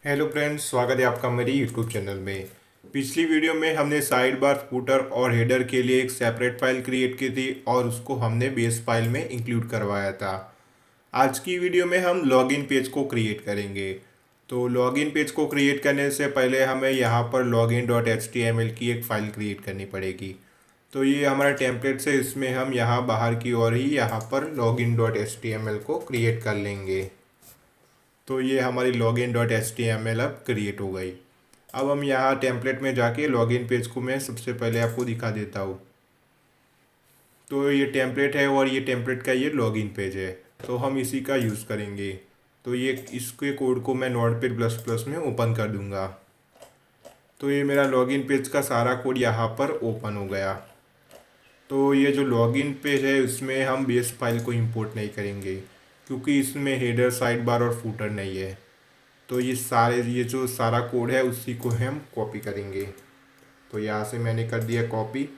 Hello friends, स्वागत है आपका मेरी यूट्यूब चैनल में। पिछली वीडियो में हमने साइड बार, फूटर और हेडर के लिए एक सेपरेट फाइल क्रिएट की थी और उसको हमने बेस फाइल में इंक्लूड करवाया था। आज की वीडियो में हम लॉगिन पेज को क्रिएट करेंगे। तो लॉगिन पेज को क्रिएट करने से पहले हमें यहाँ पर login.html की एक फ़ाइल क्रिएट करनी पड़ेगी। तो ये हमारा टेम्पलेट से, इसमें हम यहाँ बाहर की ओर ही यहाँ पर login.html को क्रिएट कर लेंगे। तो ये हमारी login.html अब क्रिएट हो गई। अब हम यहाँ टेम्पलेट में जाके लॉगिन पेज को मैं सबसे पहले आपको दिखा देता हूँ। तो ये टेम्पलेट है और ये टेम्पलेट का ये लॉगिन पेज है, तो हम इसी का यूज़ करेंगे। तो ये इसके कोड को मैं नोटपैड प्लस प्लस में ओपन कर दूँगा। तो ये मेरा लॉगिन पेज का सारा कोड यहाँ पर ओपन हो गया। तो ये जो लॉगिन पेज है उसमें हम बेस फाइल को इंपोर्ट नहीं करेंगे, क्योंकि इसमें हेडर, साइड बार और फूटर नहीं है। तो ये जो सारा कोड है उसी को हम कॉपी करेंगे। तो यहाँ से मैंने कर दिया कॉपी,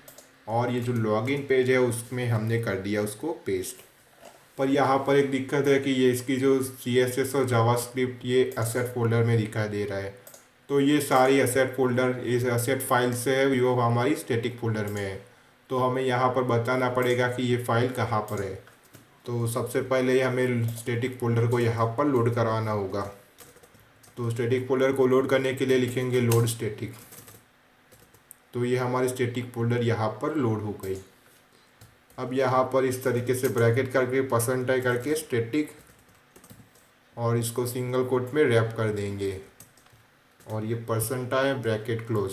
और ये जो लॉगिन पेज है उसमें हमने कर दिया उसको पेस्ट। पर यहाँ पर एक दिक्कत है कि ये इसकी जो CSS और जावास्क्रिप्ट ये एसेट फोल्डर में दिखाई दे रहा है। तो ये सारी एसेट फोल्डर, इस एसेट फाइल से है, वो हमारी स्टैटिक फोल्डर में है। तो हमें यहाँ पर बताना पड़ेगा कि ये फाइल कहाँ पर है। तो सबसे पहले हमें स्टैटिक फोल्डर को यहाँ पर लोड कराना होगा। तो स्टैटिक फोल्डर को लोड करने के लिए लिखेंगे लोड स्टैटिक। तो ये हमारी स्टैटिक फोल्डर यहाँ पर लोड हो गई। अब यहाँ पर इस तरीके से ब्रैकेट करके % करके स्टैटिक, और इसको सिंगल कोट में रैप कर देंगे, और ये % ब्रैकेट क्लोज।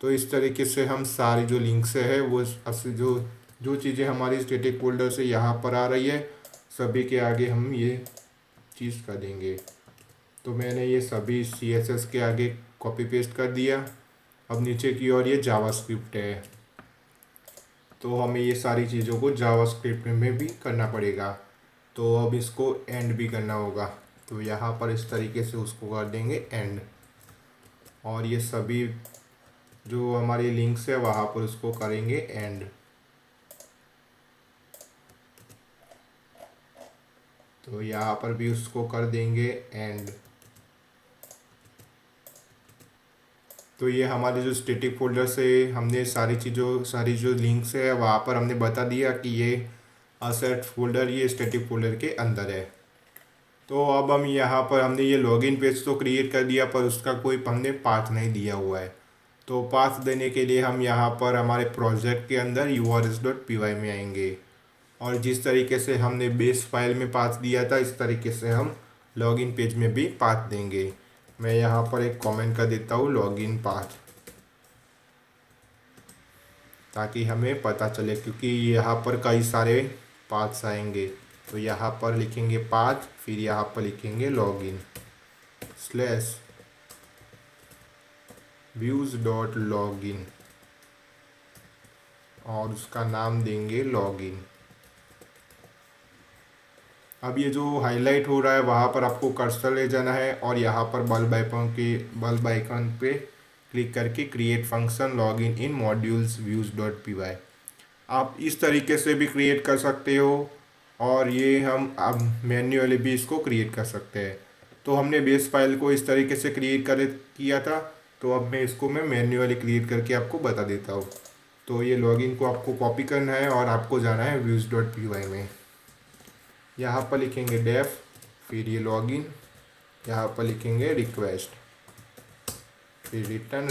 तो इस तरीके से हम सारी जो लिंक्स है वो जो जो चीज़ें हमारी स्टैटिक फोल्डर से यहाँ पर आ रही है, सभी के आगे हम ये चीज़ कर देंगे। तो मैंने ये सभी CSS के आगे कॉपी पेस्ट कर दिया। अब नीचे की ओर ये जावास्क्रिप्ट है, तो हमें ये सारी चीज़ों को जावास्क्रिप्ट में भी करना पड़ेगा। तो अब इसको एंड भी करना होगा। तो यहाँ पर इस तरीके से उसको कर देंगे एंड, और ये सभी जो हमारी लिंक्स है वहाँ पर उसको करेंगे एंड। तो यहाँ पर भी उसको कर देंगे एंड। तो ये हमारे जो स्टैटिक फोल्डर से हमने सारी जो लिंक्स है वहाँ पर हमने बता दिया कि ये असेट फोल्डर ये स्टैटिक फोल्डर के अंदर है। तो अब हम यहाँ पर हमने ये लॉगिन पेज तो क्रिएट कर दिया, पर उसका कोई हमने पाथ नहीं दिया हुआ है। तो पाथ देने के लिए हम यहाँ पर हमारे प्रोजेक्ट के अंदर urs.py में आएंगे, और जिस तरीके से हमने बेस फाइल में पाथ दिया था इस तरीके से हम लॉगिन पेज में भी पाथ देंगे। मैं यहाँ पर एक कमेंट कर देता हूँ लॉगिन पाथ, ताकि हमें पता चले, क्योंकि यहाँ पर कई सारे पाथ्स आएंगे। तो यहाँ पर लिखेंगे पाथ, फिर यहाँ पर लिखेंगे लॉगिन /views.login, और उसका नाम देंगे लॉगिन। अब ये जो हाईलाइट हो रहा है वहाँ पर आपको कर्सर ले जाना है, और यहाँ पर बल्ब आइकन पे क्लिक करके क्रिएट फंक्शन लॉगिन इन मॉड्यूल्स views.py। आप इस तरीके से भी क्रिएट कर सकते हो, और ये हम अब मैन्युअली भी इसको क्रिएट कर सकते हैं। तो हमने बेस फाइल को इस तरीके से क्रिएट किया था, तो अब मैं मैन्युअली क्रिएट करके आपको बता देता हूँ। तो ये लॉगिन को आपको कॉपी करना है और आपको जाना है views.py में। यहाँ पर लिखेंगे डेफ, फिर ये लॉगिन, यहाँ पर लिखेंगे रिक्वेस्ट, फिर रिटर्न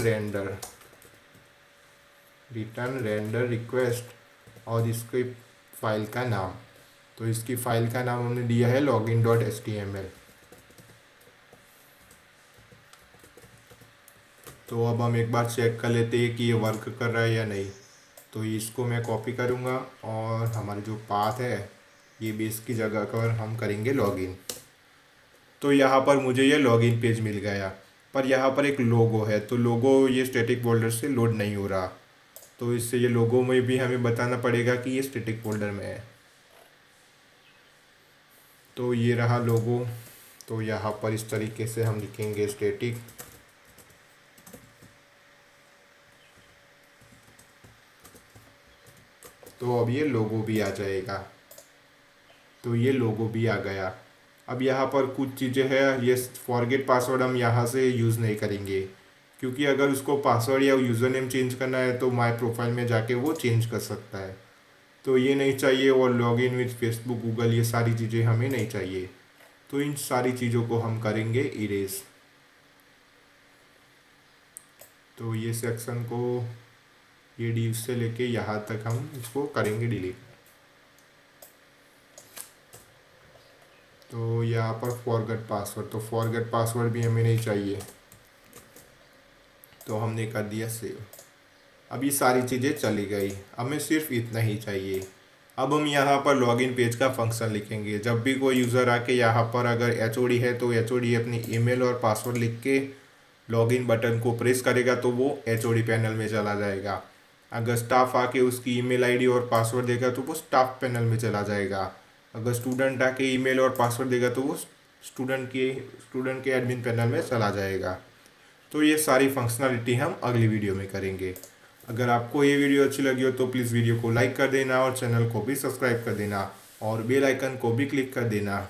रेंडर रिक्वेस्ट, और इसके फाइल का नाम। तो इसकी फाइल का नाम हमने दिया है login.html। तो अब हम एक बार चेक कर लेते हैं कि ये वर्क कर रहा है या नहीं। तो इसको मैं कॉपी करूँगा, और हमारे जो पाथ है ये भी इसकी जगह पर हम करेंगे लॉगिन। तो यहाँ पर मुझे ये लॉगिन पेज मिल गया, पर यहाँ पर एक लोगो है, तो लोगो ये स्टैटिक फोल्डर से लोड नहीं हो रहा। तो इससे ये लोगो में भी हमें बताना पड़ेगा कि ये स्टैटिक फोल्डर में है। तो ये रहा लोगो। तो यहाँ पर इस तरीके से हम लिखेंगे स्टैटिक, तो अब ये लोगो भी आ जाएगा। तो ये लोगो भी आ गया। अब यहाँ पर कुछ चीज़ें हैं, ये फॉरगेट पासवर्ड हम यहाँ से यूज़ नहीं करेंगे, क्योंकि अगर उसको पासवर्ड या यूज़र नेम चेंज करना है तो माय प्रोफाइल में जाके वो चेंज कर सकता है, तो ये नहीं चाहिए। और लॉगिन विद फेसबुक, गूगल, ये सारी चीज़ें हमें नहीं चाहिए, तो इन सारी चीज़ों को हम करेंगे इरेज। तो ये सेक्शन को, ये डी से लेके यहाँ तक हम इसको करेंगे डिलीट। तो यहाँ पर फॉरगेट पासवर्ड, तो फॉरगेट पासवर्ड भी हमें नहीं चाहिए, तो हमने कर दिया सेव। अब ये सारी चीज़ें चली गई, हमें सिर्फ इतना ही चाहिए। अब हम यहाँ पर लॉगिन पेज का फंक्शन लिखेंगे। जब भी कोई यूज़र आके यहाँ पर अगर एचओडी है तो एचओडी अपनी ईमेल और पासवर्ड लिख के लॉगिन बटन को प्रेस करेगा तो वो एचओडी पैनल में चला जाएगा। अगर स्टाफ आके उसकी ईमेल आईडी और पासवर्ड देगा तो वो स्टाफ पैनल में चला जाएगा। अगर स्टूडेंट आके ईमेल और पासवर्ड देगा तो वो स्टूडेंट के एडमिन पैनल में चला जाएगा। तो ये सारी फंक्शनलिटी हम अगली वीडियो में करेंगे। अगर आपको ये वीडियो अच्छी लगी हो तो प्लीज़ वीडियो को लाइक कर देना और चैनल को भी सब्सक्राइब कर देना और बेल आइकन को भी क्लिक कर देना।